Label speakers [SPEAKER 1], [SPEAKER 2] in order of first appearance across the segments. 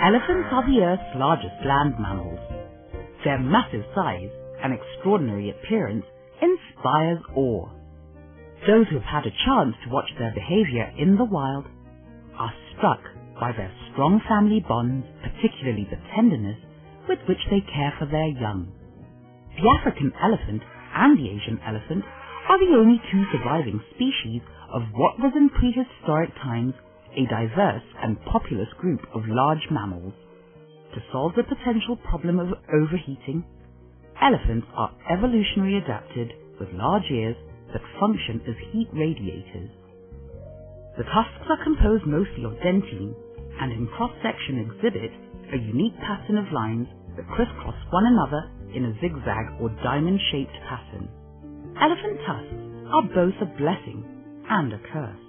[SPEAKER 1] Elephants are the Earth's largest land mammals. Their massive size and extraordinary appearance inspires awe. Those who have had a chance to watch their behavior in the wild are struck by their strong family bonds, particularly the tenderness with which they care for their young. The African elephant and the Asian elephant are the only two surviving species of what was in prehistoric times a diverse and populous group of large mammals. To solve the potential problem of overheating, elephants are evolutionarily adapted with large ears that function as heat radiators. The tusks are composed mostly of dentine and in cross-section exhibit a unique pattern of lines that crisscross one another in a zigzag or diamond-shaped pattern. Elephant tusks are both a blessing and a curse.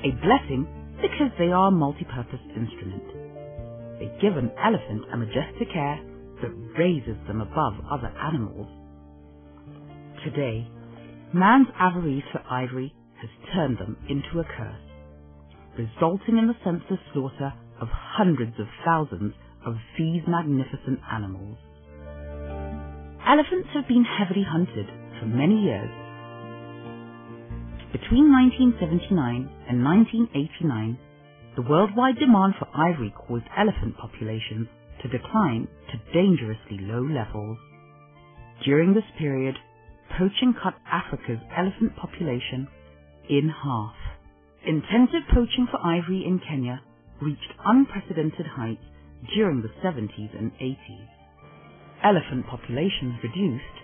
[SPEAKER 1] A blessing because they are a multi-purpose instrument. They give an elephant a majestic air that raises them above other animals. Today, man's avarice for ivory has turned them into a curse, resulting in the senseless slaughter of hundreds of thousands of these magnificent animals. Elephants have been heavily hunted for many years. Between 1979 and 1989, the worldwide demand for ivory caused elephant populations to decline to dangerously low levels. During this period, poaching cut Africa's elephant population in half. Intensive poaching for ivory in Kenya reached unprecedented heights during the 70s and 80s. Elephant populations reduced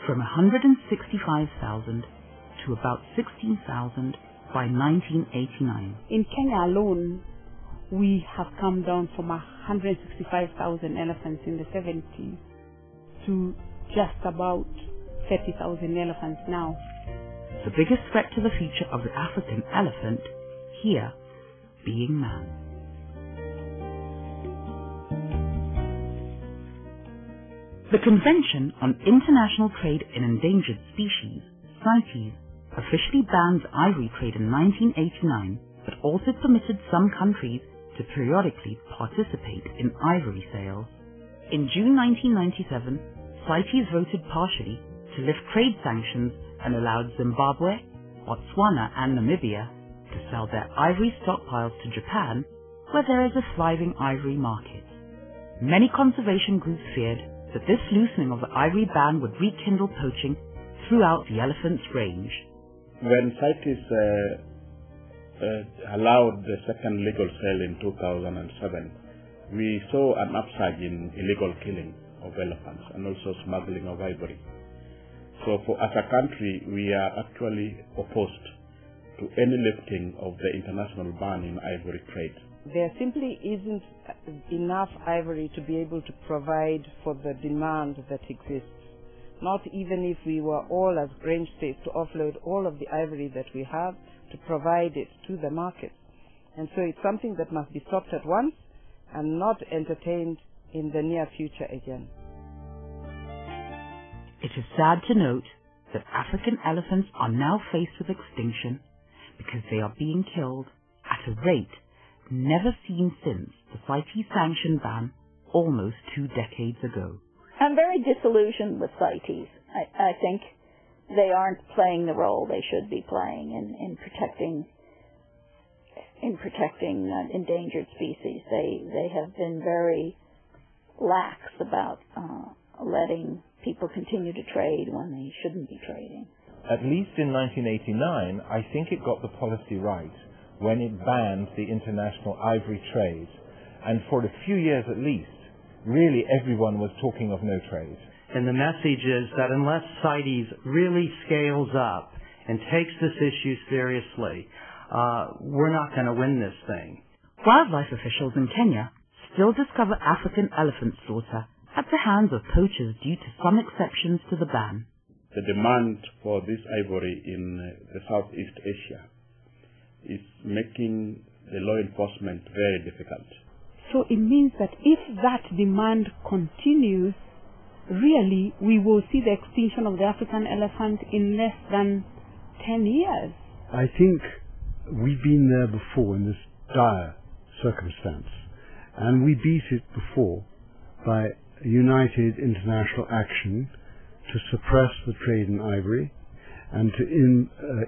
[SPEAKER 1] from 165,000 to about 16,000 by 1989.
[SPEAKER 2] In Kenya alone, we have come down from 165,000 elephants in the 70s to just about 30,000 elephants now.
[SPEAKER 1] The biggest threat to the future of the African elephant here being man. The Convention on International Trade in Endangered Species, CITES, officially banned ivory trade in 1989, but also permitted some countries to periodically participate in ivory sales. In June 1997, CITES voted partially to lift trade sanctions and allowed Zimbabwe, Botswana and Namibia to sell their ivory stockpiles to Japan, where there is a thriving ivory market. Many conservation groups feared that this loosening of the ivory ban would rekindle poaching throughout the elephant's range.
[SPEAKER 3] When CITES allowed the second legal sale in 2007, we saw an upsurge in illegal killing of elephants and also smuggling of ivory. So as a country, we are actually opposed to any lifting of the international ban in ivory trade.
[SPEAKER 4] There simply isn't enough ivory to be able to provide for the demand that exists. Not even if we were all as range states to offload all of the ivory that we have to provide it to the market. And so it's something that must be stopped at once and not entertained in the near future again.
[SPEAKER 1] It is sad to note that African elephants are now faced with extinction because they are being killed at a rate never seen since the CITES-sanctioned ban almost 2 decades ago.
[SPEAKER 5] I'm very disillusioned with CITES. I think they aren't playing the role they should be playing in protecting endangered species. They have been very lax about letting people continue to trade when they shouldn't be trading.
[SPEAKER 6] At least in 1989, I think it got the policy right when it banned the international ivory trade. And for a few years at least, really everyone was talking of no trade.
[SPEAKER 7] And the message is that unless CITES really scales up and takes this issue seriously, we're not going to win this thing.
[SPEAKER 1] Wildlife officials in Kenya still discover African elephant slaughter at the hands of poachers due to some exceptions to the ban.
[SPEAKER 3] The demand for this ivory in the Southeast Asia is making the law enforcement very difficult.
[SPEAKER 2] So it means that if that demand continues, really we will see the extinction of the African elephant in less than 10 years.
[SPEAKER 8] I think we've been there before in this dire circumstance. And we beat it before by united international action to suppress the trade in ivory and to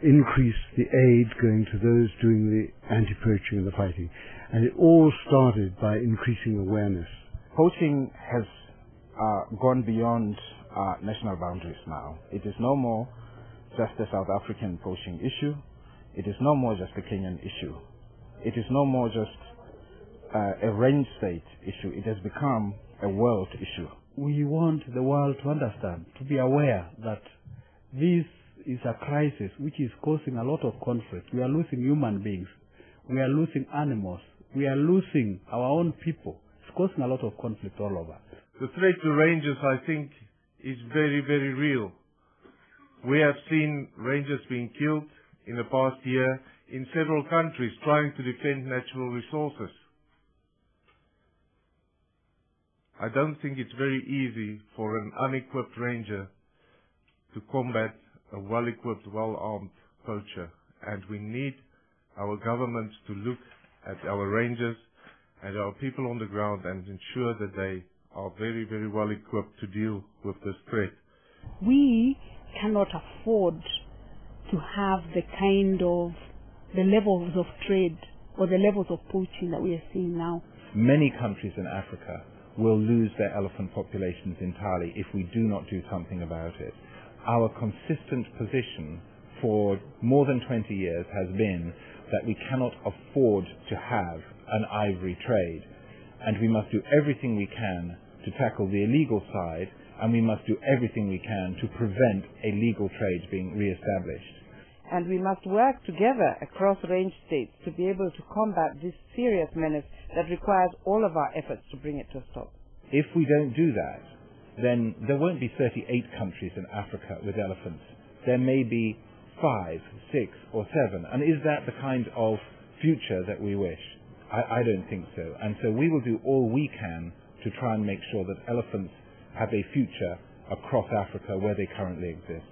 [SPEAKER 8] increase the aid going to those doing the anti-poaching and the fighting. And it all started by increasing awareness.
[SPEAKER 6] Poaching has gone beyond national boundaries now. It is no more just a South African poaching issue. It is no more just a Kenyan issue. It is no more just a range state issue. It has become a world issue.
[SPEAKER 9] We want the world to understand, to be aware that this is a crisis which is causing a lot of conflict. We are losing human beings. We are losing animals. We are losing our own people. It's causing a lot of conflict all over.
[SPEAKER 10] The threat to rangers, I think, is very, very real. We have seen rangers being killed in the past year in several countries trying to defend natural resources. I don't think it's very easy for an unequipped ranger to combat a well-equipped, well-armed poacher. And we need our governments to look at our rangers and our people on the ground and ensure that they are very, very well equipped to deal with this threat.
[SPEAKER 2] We cannot afford to have the levels of trade or the levels of poaching that we are seeing now.
[SPEAKER 6] Many countries in Africa will lose their elephant populations entirely if we do not do something about it. Our consistent position for more than 20 years has been that we cannot afford to have an ivory trade, and we must do everything we can to tackle the illegal side, and we must do everything we can to prevent illegal trade being re-established.
[SPEAKER 4] And we must work together across range states to be able to combat this serious menace that requires all of our efforts to bring it to a stop.
[SPEAKER 6] If we don't do that, then there won't be 38 countries in Africa with elephants. There may be 5, 6, or 7. And is that the kind of future that we wish? I don't think so. And so we will do all we can to try and make sure that elephants have a future across Africa where they currently exist.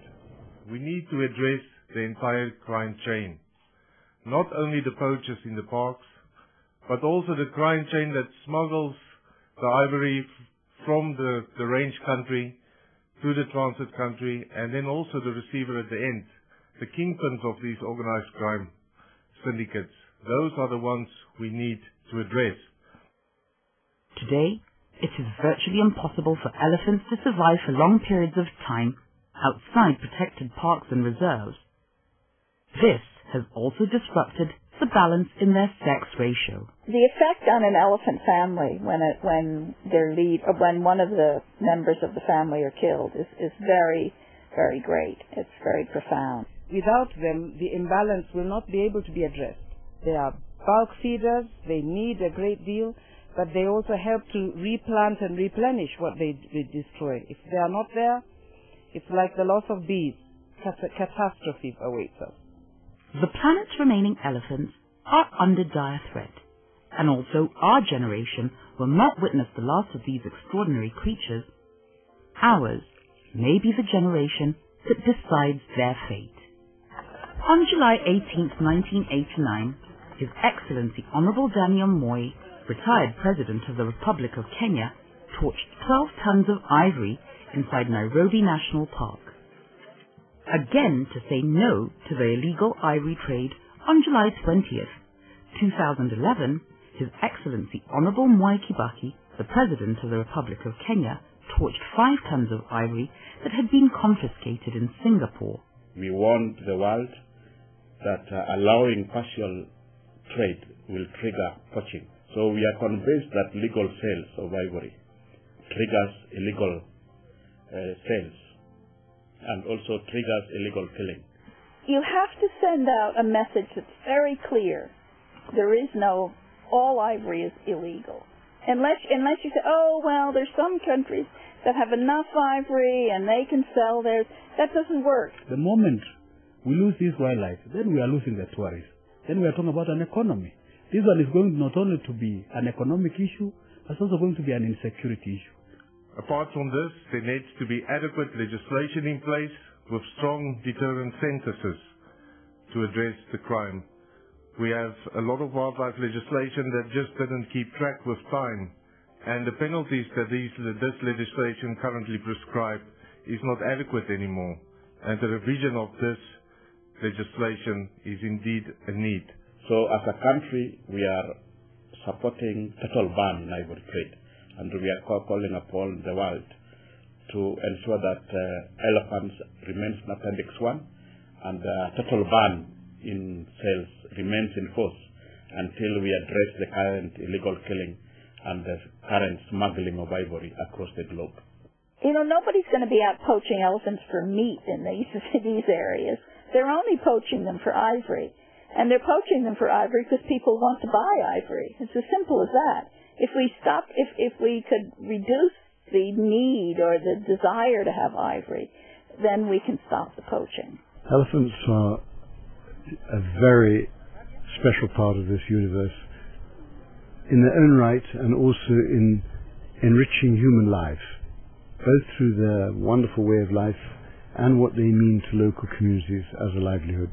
[SPEAKER 10] We need to address the entire crime chain. Not only the poachers in the parks, but also the crime chain that smuggles the ivory from the range country to the transit country, and then also the receiver at the end. The kingpins of these organized crime syndicates. Those are the ones we need to address.
[SPEAKER 1] Today, it is virtually impossible for elephants to survive for long periods of time outside protected parks and reserves. This has also disrupted the balance in their sex ratio.
[SPEAKER 5] The effect on an elephant family when one of the members of the family are killed is very, very great. It's very profound.
[SPEAKER 4] Without them, the imbalance will not be able to be addressed. They are bulk feeders, they need a great deal, but they also help to replant and replenish what they destroy. If they are not there, it's like the loss of bees. Catastrophe awaits us.
[SPEAKER 1] The planet's remaining elephants are under dire threat, and also our generation will not witness the last of these extraordinary creatures. Ours may be the generation that decides their fate. On July 18, 1989, His Excellency Honorable Daniel Moi, retired President of the Republic of Kenya, torched 12 tons of ivory inside Nairobi National Park. Again to say no to the illegal ivory trade, on July 20th, 2011, His Excellency Honorable Mwai Kibaki, the President of the Republic of Kenya, torched 5 tons of ivory that had been confiscated in Singapore.
[SPEAKER 3] We warned the world that allowing partial trade will trigger poaching. So we are convinced that legal sales of ivory triggers illegal sales and also triggers illegal killing.
[SPEAKER 5] You have to send out a message that's very clear. There is no, all ivory is illegal. Unless you say, oh, well, there's some countries that have enough ivory and they can sell theirs. That doesn't work.
[SPEAKER 9] The moment we lose this wildlife, then we are losing the tourists. Then we are talking about an economy. This one is going not only to be an economic issue, but it's also going to be an insecurity issue.
[SPEAKER 10] Apart from this, there needs to be adequate legislation in place with strong deterrent sentences to address the crime. We have a lot of wildlife legislation that just didn't keep track with time, and the penalties that this legislation currently prescribe is not adequate anymore, and the revision of this legislation is indeed a need.
[SPEAKER 3] So as a country, we are supporting total ban in ivory trade, and we are calling upon the world to ensure that elephants remains in Appendix 1 and total ban in sales remains in force until we address the current illegal killing and the current smuggling of ivory across the globe.
[SPEAKER 5] You know, nobody's going to be out poaching elephants for meat in these areas. They're only poaching them for ivory. And they're poaching them for ivory because people want to buy ivory. It's as simple as that. If we could reduce the need or the desire to have ivory, then we can stop the poaching.
[SPEAKER 8] Elephants are a very special part of this universe in their own right and also in enriching human life, both through their wonderful way of life and what they mean to local communities as a livelihood.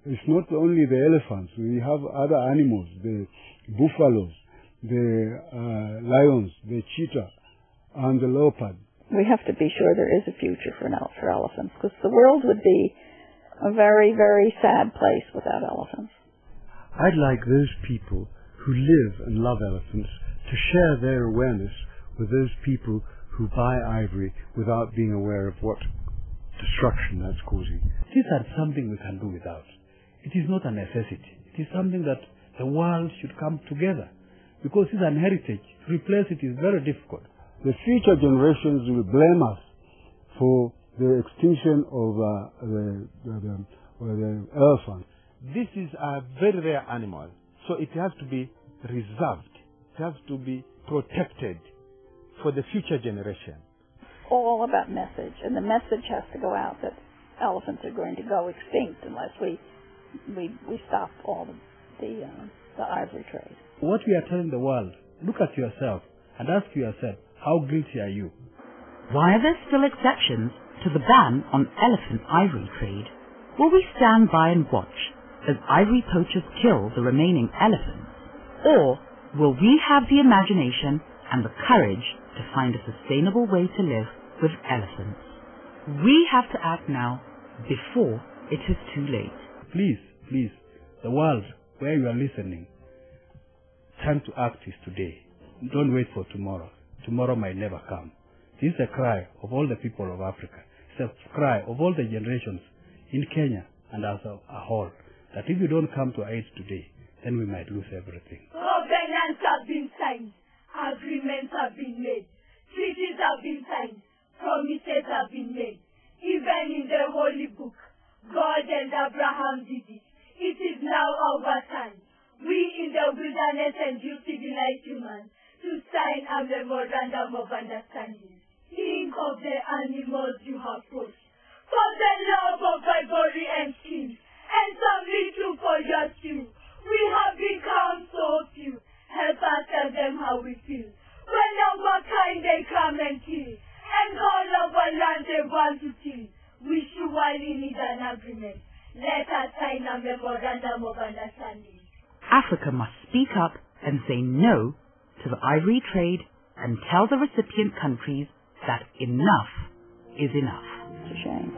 [SPEAKER 9] It's not only the elephants. We have other animals, the buffaloes, the lions, the cheetah, and the leopard.
[SPEAKER 5] We have to be sure there is a future for elephants, because the world would be a very, very sad place without elephants.
[SPEAKER 8] I'd like those people who live and love elephants to share their awareness with those people who buy ivory without being aware of what destruction that's causing.
[SPEAKER 9] These are something we can do without. It is not a necessity. It is something that the world should come together, because it's an heritage. To replace it is very difficult.
[SPEAKER 8] The future generations will blame us for the extinction of the elephant.
[SPEAKER 6] This is a very rare animal, so it has to be reserved. It has to be protected for the future generation.
[SPEAKER 5] All about message, and the message has to go out that elephants are going to go extinct unless we stop all the ivory trade.
[SPEAKER 9] What we are telling the world, look at yourself and ask yourself, how guilty are you?
[SPEAKER 1] Why are there still exceptions to the ban on elephant ivory trade? Will we stand by and watch as ivory poachers kill the remaining elephants? Or will we have the imagination and the courage to find a sustainable way to live with elephants? We have to act now before it is too late.
[SPEAKER 9] Please, the world where you are listening, time to act is today. Don't wait for tomorrow. Tomorrow might never come. This is a cry of all the people of Africa. It's a cry of all the generations in Kenya and as a whole, that if we don't come to aid today, then we might lose everything.
[SPEAKER 11] Covenants have been signed. Agreements have been made. Treaties have been signed. Promises have been made. Even in the Holy Book, God and Abraham did it. It is now our time. We in the wilderness and you civilized humans to sign a memorandum of understanding. Think of the animals you have poached, for the love of ivory and skin, and some little for your stew. We have become so few. Help us tell them how we feel. When our kind they come and kill, and all our land they want to kill. We surely need an agreement. Let us sign a memorandum of understanding.
[SPEAKER 1] Africa must speak up and say no to the ivory trade and tell the recipient countries that enough is enough.
[SPEAKER 5] It's a shame.